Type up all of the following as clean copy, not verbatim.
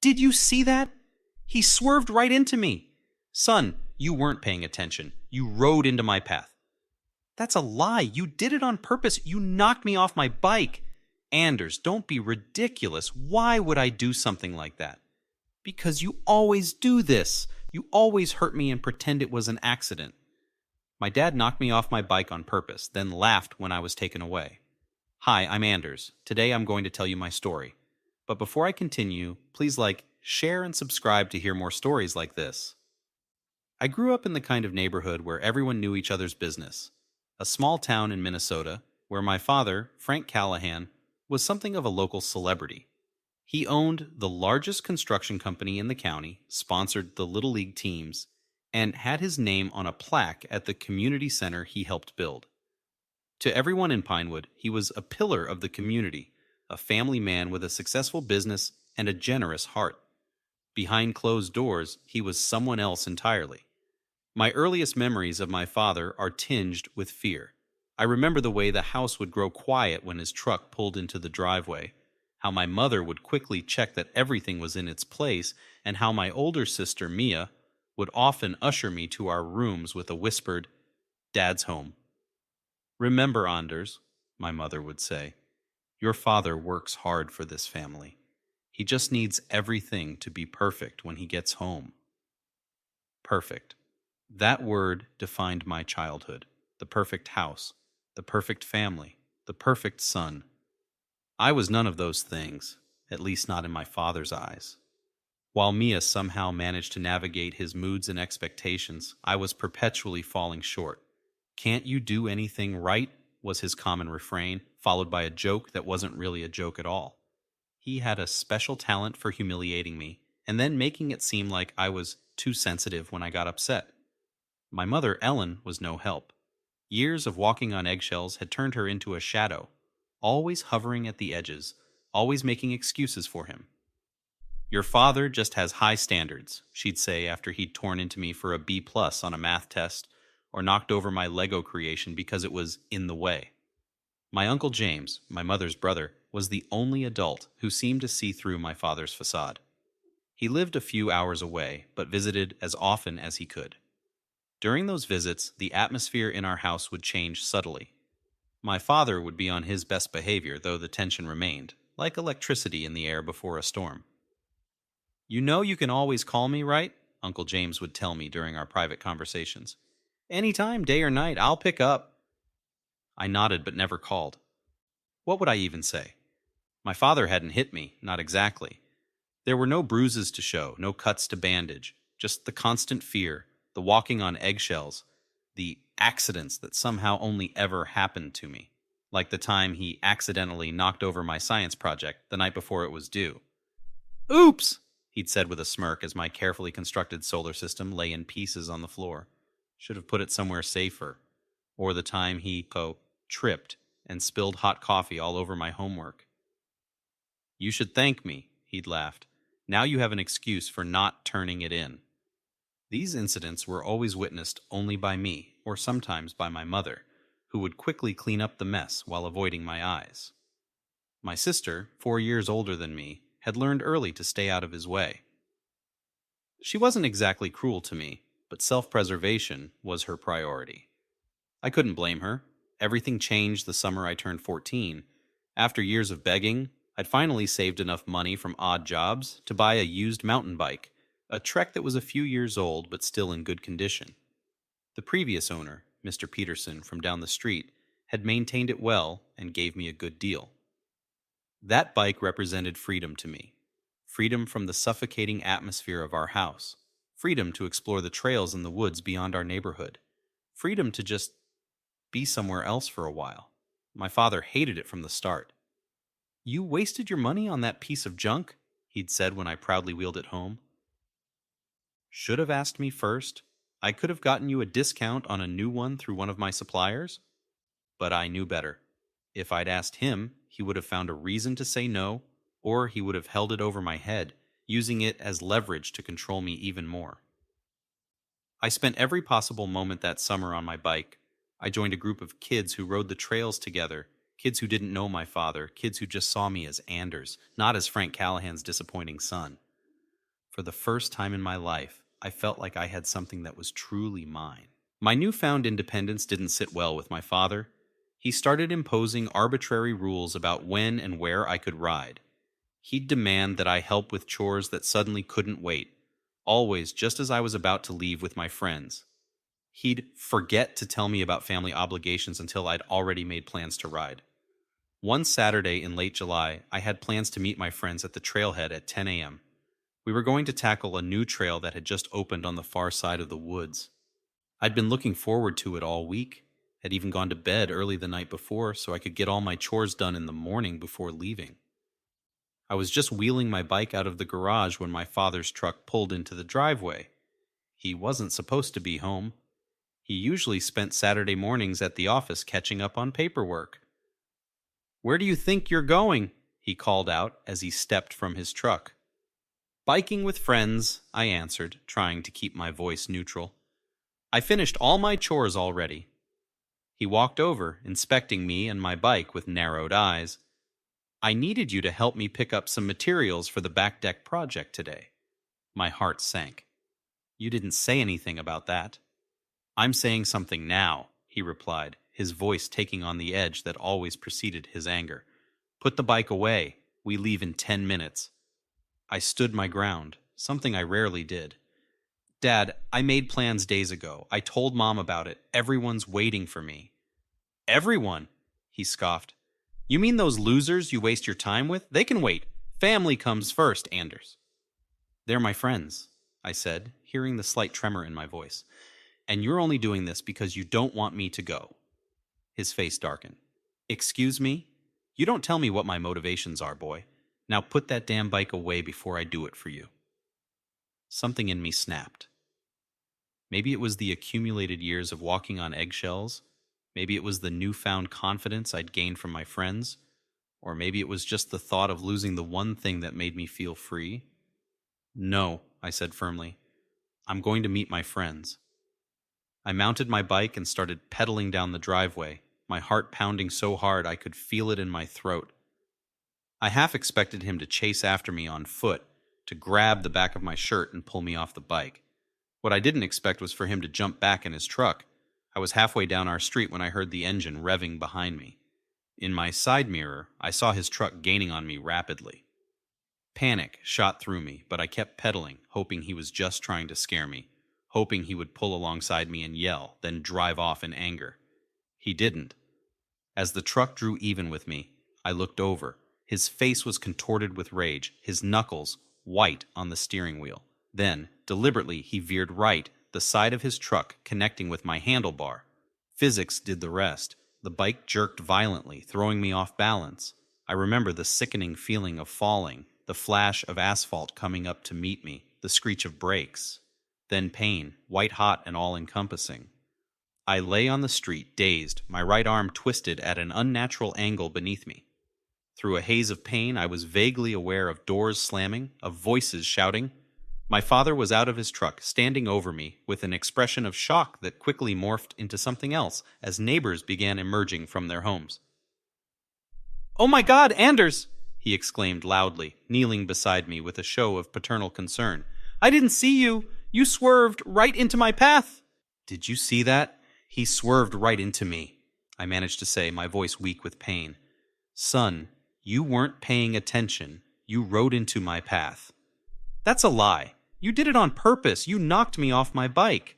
Did you see that? He swerved right into me. Son, you weren't paying attention. You rode into my path. That's a lie. You did it on purpose. You knocked me off my bike. Anders, don't be ridiculous. Why would I do something like that? Because you always do this. You always hurt me and pretend it was an accident. My dad knocked me off my bike on purpose, then laughed when I was taken away. Hi, I'm Anders. Today I'm going to tell you my story. But before I continue, please share, and subscribe to hear more stories like this. I grew up in the kind of neighborhood where everyone knew each other's business. A small town in Minnesota where my father, Frank Callahan, was something of a local celebrity. He owned the largest construction company in the county, sponsored the Little League teams, and had his name on a plaque at the community center he helped build. To everyone in Pinewood, he was a pillar of the community, a family man with a successful business and a generous heart. Behind closed doors, he was someone else entirely. My earliest memories of my father are tinged with fear. I remember the way the house would grow quiet when his truck pulled into the driveway, how my mother would quickly check that everything was in its place, and how my older sister, Mia, would often usher me to our rooms with a whispered, "Dad's home." "Remember, Anders," my mother would say, "your father works hard for this family. He just needs everything to be perfect when he gets home." Perfect. That word defined my childhood. The perfect house, the perfect family, the perfect son. I was none of those things, at least not in my father's eyes. While Mia somehow managed to navigate his moods and expectations, I was perpetually falling short. "Can't you do anything right?" was his common refrain, followed by a joke that wasn't really a joke at all. He had a special talent for humiliating me, and then making it seem like I was too sensitive when I got upset. My mother, Ellen, was no help. Years of walking on eggshells had turned her into a shadow, always hovering at the edges, always making excuses for him. "Your father just has high standards," she'd say after he'd torn into me for a B+ on a math test, or knocked over my Lego creation because it was in the way. My Uncle James, my mother's brother, was the only adult who seemed to see through my father's facade. He lived a few hours away, but visited as often as he could. During those visits, the atmosphere in our house would change subtly. My father would be on his best behavior, though the tension remained, like electricity in the air before a storm. "You know you can always call me, right?" Uncle James would tell me during our private conversations. "Anytime, day or night, I'll pick up." I nodded but never called. What would I even say? My father hadn't hit me, not exactly. There were no bruises to show, no cuts to bandage, just the constant fear, the walking on eggshells, the accidents that somehow only ever happened to me, like the time he accidentally knocked over my science project the night before it was due. "Oops!" he'd said with a smirk as my carefully constructed solar system lay in pieces on the floor. Should have put it somewhere safer. Or the time he tripped and spilled hot coffee all over my homework. "You should thank me," he'd laughed. "Now you have an excuse for not turning it in." These incidents were always witnessed only by me, or sometimes by my mother, who would quickly clean up the mess while avoiding my eyes. My sister, 4 years older than me, had learned early to stay out of his way. She wasn't exactly cruel to me, but self-preservation was her priority. I couldn't blame her. Everything changed the summer I turned 14. After years of begging, I'd finally saved enough money from odd jobs to buy a used mountain bike, a Trek that was a few years old but still in good condition. The previous owner, Mr. Peterson from down the street, had maintained it well and gave me a good deal. That bike represented freedom to me. Freedom from the suffocating atmosphere of our house. Freedom to explore the trails in the woods beyond our neighborhood. Freedom to just be somewhere else for a while. My father hated it from the start. "You wasted your money on that piece of junk," he'd said when I proudly wheeled it home. "Should have asked me first. I could have gotten you a discount on a new one through one of my suppliers." But I knew better. If I'd asked him, he would have found a reason to say no, or he would have held it over my head, using it as leverage to control me even more. I spent every possible moment that summer on my bike. I joined a group of kids who rode the trails together, kids who didn't know my father, kids who just saw me as Anders, not as Frank Callahan's disappointing son. For the first time in my life, I felt like I had something that was truly mine. My newfound independence didn't sit well with my father. He started imposing arbitrary rules about when and where I could ride. He'd demand that I help with chores that suddenly couldn't wait, always just as I was about to leave with my friends. He'd forget to tell me about family obligations until I'd already made plans to ride. One Saturday in late July, I had plans to meet my friends at the trailhead at 10 a.m. We were going to tackle a new trail that had just opened on the far side of the woods. I'd been looking forward to it all week, had even gone to bed early the night before so I could get all my chores done in the morning before leaving. I was just wheeling my bike out of the garage when my father's truck pulled into the driveway. He wasn't supposed to be home. He usually spent Saturday mornings at the office catching up on paperwork. "Where do you think you're going?" he called out as he stepped from his truck. "Biking with friends," I answered, trying to keep my voice neutral. "I finished all my chores already." He walked over, inspecting me and my bike with narrowed eyes. "I needed you to help me pick up some materials for the back deck project today." My heart sank. "You didn't say anything about that." "I'm saying something now," he replied, his voice taking on the edge that always preceded his anger. "Put the bike away. We leave in 10 minutes. I stood my ground, something I rarely did. "Dad, I made plans days ago. I told Mom about it. Everyone's waiting for me." "Everyone?" he scoffed. "You mean those losers you waste your time with? They can wait. Family comes first, Anders." "They're my friends," I said, hearing the slight tremor in my voice. "And you're only doing this because you don't want me to go." His face darkened. "Excuse me? You don't tell me what my motivations are, boy. Now put that damn bike away before I do it for you." Something in me snapped. Maybe it was the accumulated years of walking on eggshells. Maybe it was the newfound confidence I'd gained from my friends. Or maybe it was just the thought of losing the one thing that made me feel free. "No," I said firmly. "I'm going to meet my friends." I mounted my bike and started pedaling down the driveway, my heart pounding so hard I could feel it in my throat. I half expected him to chase after me on foot, to grab the back of my shirt and pull me off the bike. What I didn't expect was for him to jump back in his truck. I was halfway down our street when I heard the engine revving behind me. In my side mirror, I saw his truck gaining on me rapidly. Panic shot through me, but I kept pedaling, hoping he was just trying to scare me, hoping he would pull alongside me and yell, then drive off in anger. He didn't. As the truck drew even with me, I looked over. His face was contorted with rage, his knuckles white on the steering wheel. Then, deliberately, he veered right, the side of his truck connecting with my handlebar. Physics did the rest. The bike jerked violently, throwing me off balance. I remember the sickening feeling of falling, the flash of asphalt coming up to meet me, the screech of brakes. Then pain, white-hot and all-encompassing. I lay on the street, dazed, my right arm twisted at an unnatural angle beneath me. Through a haze of pain, I was vaguely aware of doors slamming, of voices shouting. My father was out of his truck, standing over me, with an expression of shock that quickly morphed into something else as neighbors began emerging from their homes. "Oh my God, Anders!" he exclaimed loudly, kneeling beside me with a show of paternal concern. "I didn't see you! You swerved right into my path!" "Did you see that? He swerved right into me," I managed to say, my voice weak with pain. "Son, you weren't paying attention. You rode into my path." "That's a lie. You did it on purpose. You knocked me off my bike."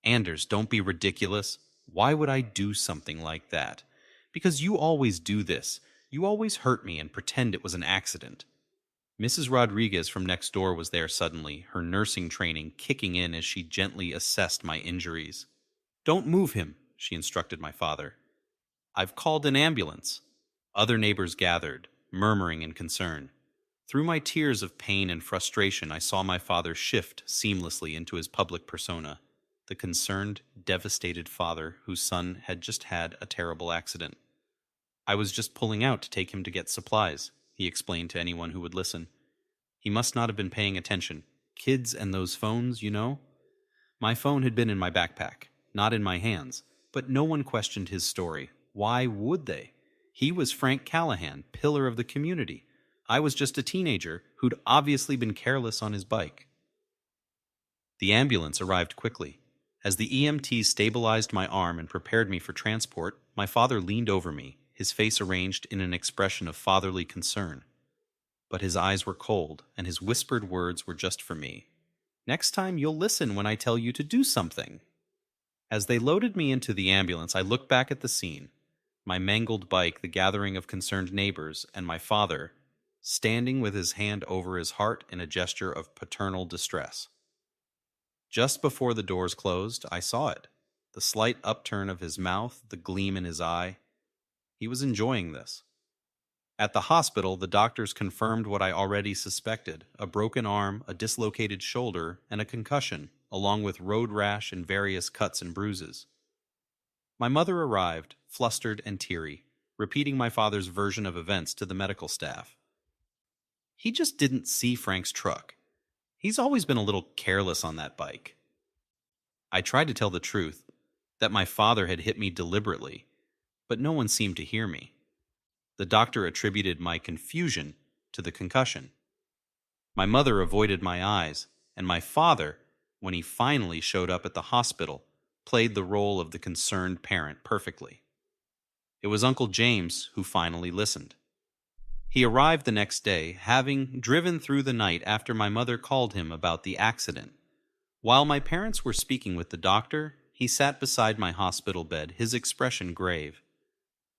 "Anders, don't be ridiculous. Why would I do something like that? Because you always do this. You always hurt me and pretend it was an accident." Mrs. Rodriguez from next door was there suddenly, her nursing training kicking in as she gently assessed my injuries. "Don't move him," she instructed my father. "I've called an ambulance." Other neighbors gathered, murmuring in concern. Through my tears of pain and frustration, I saw my father shift seamlessly into his public persona, the concerned, devastated father whose son had just had a terrible accident. "I was just pulling out to take him to get supplies," he explained to anyone who would listen. He must not have been paying attention. Kids and those phones, you know? My phone had been in my backpack, not in my hands, but no one questioned his story. Why would they? He was Frank Callahan, pillar of the community, I was just a teenager who'd obviously been careless on his bike. The ambulance arrived quickly. As the EMTs stabilized my arm and prepared me for transport, my father leaned over me, his face arranged in an expression of fatherly concern. But his eyes were cold, and his whispered words were just for me. "Next time you'll listen when I tell you to do something." As they loaded me into the ambulance, I looked back at the scene. My mangled bike, the gathering of concerned neighbors, and my father, standing with his hand over his heart in a gesture of paternal distress. Just before the doors closed, I saw it. The slight upturn of his mouth, the gleam in his eye. He was enjoying this. At the hospital, the doctors confirmed what I already suspected: a broken arm, a dislocated shoulder, and a concussion, along with road rash and various cuts and bruises. My mother arrived, flustered and teary, repeating my father's version of events to the medical staff. "He just didn't see Frank's truck. He's always been a little careless on that bike." I tried to tell the truth, that my father had hit me deliberately, but no one seemed to hear me. The doctor attributed my confusion to the concussion. My mother avoided my eyes, and my father, when he finally showed up at the hospital, played the role of the concerned parent perfectly. It was Uncle James who finally listened. He arrived the next day, having driven through the night after my mother called him about the accident. While my parents were speaking with the doctor, he sat beside my hospital bed, his expression grave.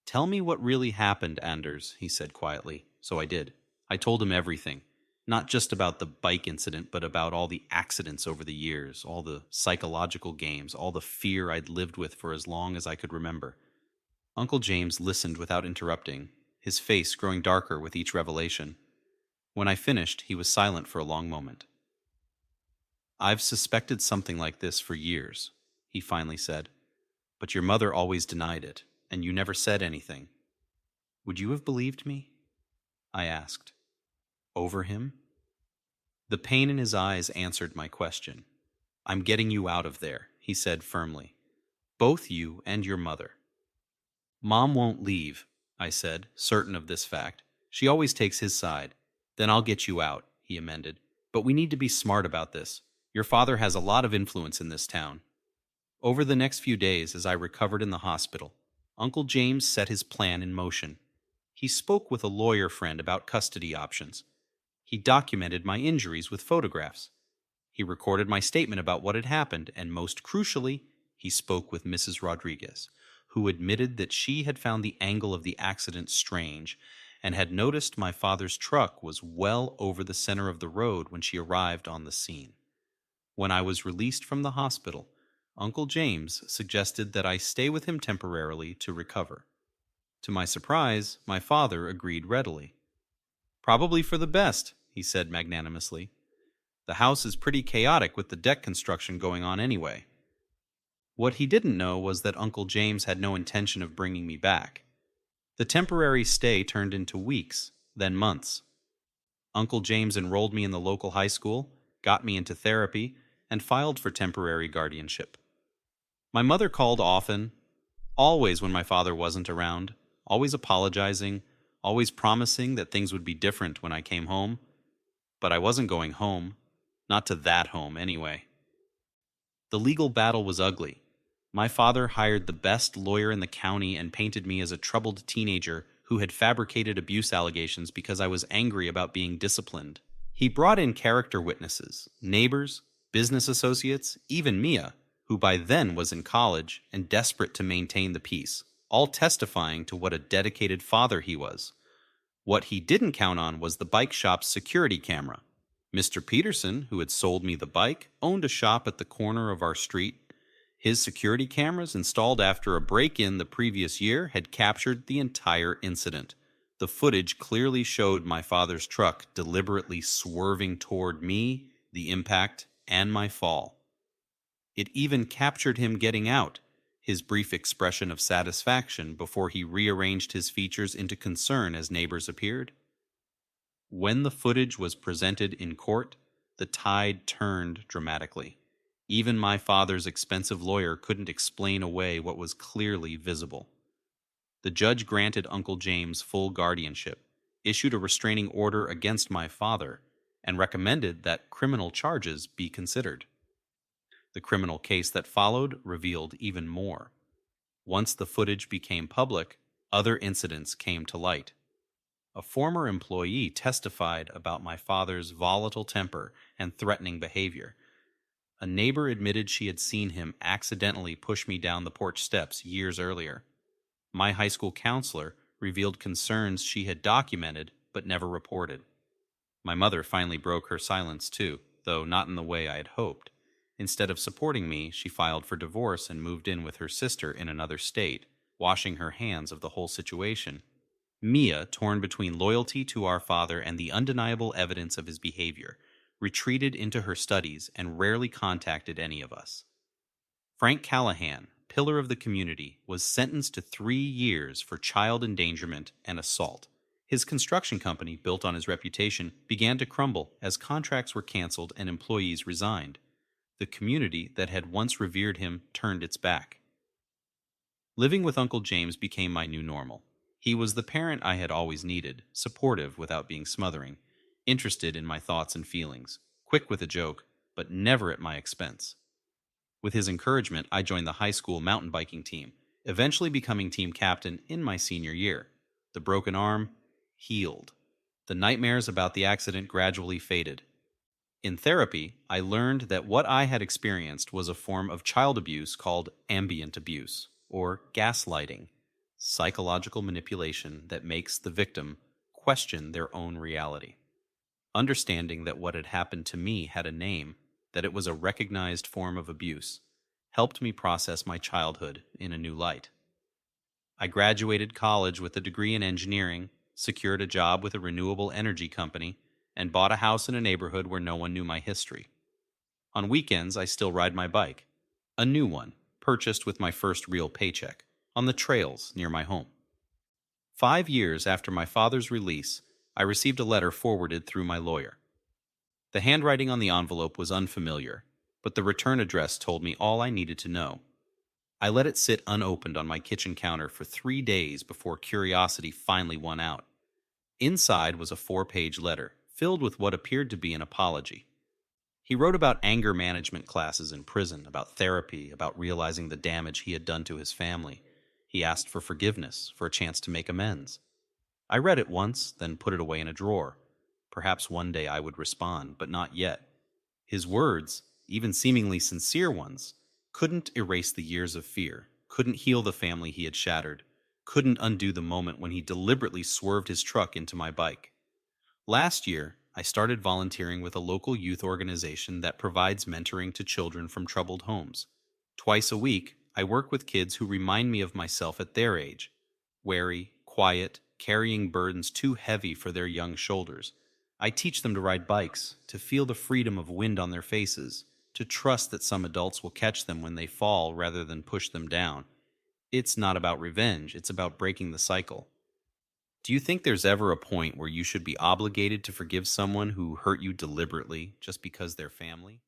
"Tell me what really happened, Anders," he said quietly. So I did. I told him everything. Not just about the bike incident, but about all the accidents over the years, all the psychological games, all the fear I'd lived with for as long as I could remember. Uncle James listened without interrupting, his face growing darker with each revelation. When I finished, he was silent for a long moment. "I've suspected something like this for years," he finally said. "But your mother always denied it, and you never said anything. Would you have believed me?" I asked. "Over him?" The pain in his eyes answered my question. "I'm getting you out of there," he said firmly. "Both you and your mother." "Mom won't leave," I said, certain of this fact. "She always takes his side." "Then I'll get you out," he amended. "But we need to be smart about this. Your father has a lot of influence in this town." Over the next few days, as I recovered in the hospital, Uncle James set his plan in motion. He spoke with a lawyer friend about custody options. He documented my injuries with photographs. He recorded my statement about what had happened, and most crucially, he spoke with Mrs. Rodriguez, who admitted that she had found the angle of the accident strange and had noticed my father's truck was well over the center of the road when she arrived on the scene. When I was released from the hospital, Uncle James suggested that I stay with him temporarily to recover. To my surprise, my father agreed readily. "Probably for the best," he said magnanimously. "The house is pretty chaotic with the deck construction going on anyway." What he didn't know was that Uncle James had no intention of bringing me back. The temporary stay turned into weeks, then months. Uncle James enrolled me in the local high school, got me into therapy, and filed for temporary guardianship. My mother called often, always when my father wasn't around, always apologizing, always promising that things would be different when I came home. But I wasn't going home. Not to that home, anyway. The legal battle was ugly. My father hired the best lawyer in the county and painted me as a troubled teenager who had fabricated abuse allegations because I was angry about being disciplined. He brought in character witnesses, neighbors, business associates, even Mia, who by then was in college and desperate to maintain the peace, all testifying to what a dedicated father he was. What he didn't count on was the bike shop's security camera. Mr. Peterson, who had sold me the bike, owned a shop at the corner of our street. His security cameras, installed after a break-in the previous year, had captured the entire incident. The footage clearly showed my father's truck deliberately swerving toward me, the impact, and my fall. It even captured him getting out, his brief expression of satisfaction before he rearranged his features into concern as neighbors appeared. When the footage was presented in court, the tide turned dramatically. Even my father's expensive lawyer couldn't explain away what was clearly visible. The judge granted Uncle James full guardianship. issued a restraining order against my father, and recommended that criminal charges be considered. The criminal case that followed revealed even more. Once the footage became public, other incidents came to light. A former employee testified about my father's volatile temper and threatening behavior. A neighbor admitted she had seen him accidentally push me down the porch steps years earlier. My high school counselor revealed concerns she had documented but never reported. My mother finally broke her silence too, though not in the way I had hoped. Instead of supporting me, she filed for divorce and moved in with her sister in another state, washing her hands of the whole situation. Mia, torn between loyalty to our father and the undeniable evidence of his behavior, retreated into her studies and rarely contacted any of us. Frank Callahan, pillar of the community, was sentenced to 3 years for child endangerment and assault. His construction company, built on his reputation, began to crumble as contracts were canceled and employees resigned. The community that had once revered him turned its back. Living with Uncle James became my new normal. He was the parent I had always needed, supportive without being smothering, interested in my thoughts and feelings, quick with a joke, but never at my expense. With his encouragement, I joined the high school mountain biking team, eventually becoming team captain in my senior year. The broken arm healed. The nightmares about the accident gradually faded. In therapy, I learned that what I had experienced was a form of child abuse called ambient abuse, or gaslighting, psychological manipulation that makes the victim question their own reality. Understanding that what had happened to me had a name, that it was a recognized form of abuse, helped me process my childhood in a new light. I graduated college with a degree in engineering, secured a job with a renewable energy company, and bought a house in a neighborhood where no one knew my history. On weekends, I still ride my bike, a new one, purchased with my first real paycheck, on the trails near my home. 5 years after my father's release, I received a letter forwarded through my lawyer. The handwriting on the envelope was unfamiliar, but the return address told me all I needed to know. I let it sit unopened on my kitchen counter for 3 days before curiosity finally won out. Inside was a 4-page letter, filled with what appeared to be an apology. He wrote about anger management classes in prison, about therapy, about realizing the damage he had done to his family. He asked for forgiveness, for a chance to make amends. I read it once, then put it away in a drawer. Perhaps one day I would respond, but not yet. His words, even seemingly sincere ones, couldn't erase the years of fear, couldn't heal the family he had shattered, couldn't undo the moment when he deliberately swerved his truck into my bike. Last year, I started volunteering with a local youth organization that provides mentoring to children from troubled homes. Twice a week, I work with kids who remind me of myself at their age, wary, quiet, carrying burdens too heavy for their young shoulders. I teach them to ride bikes, to feel the freedom of wind on their faces, to trust that some adults will catch them when they fall rather than push them down. It's not about revenge, it's about breaking the cycle. Do you think there's ever a point where you should be obligated to forgive someone who hurt you deliberately just because they're family?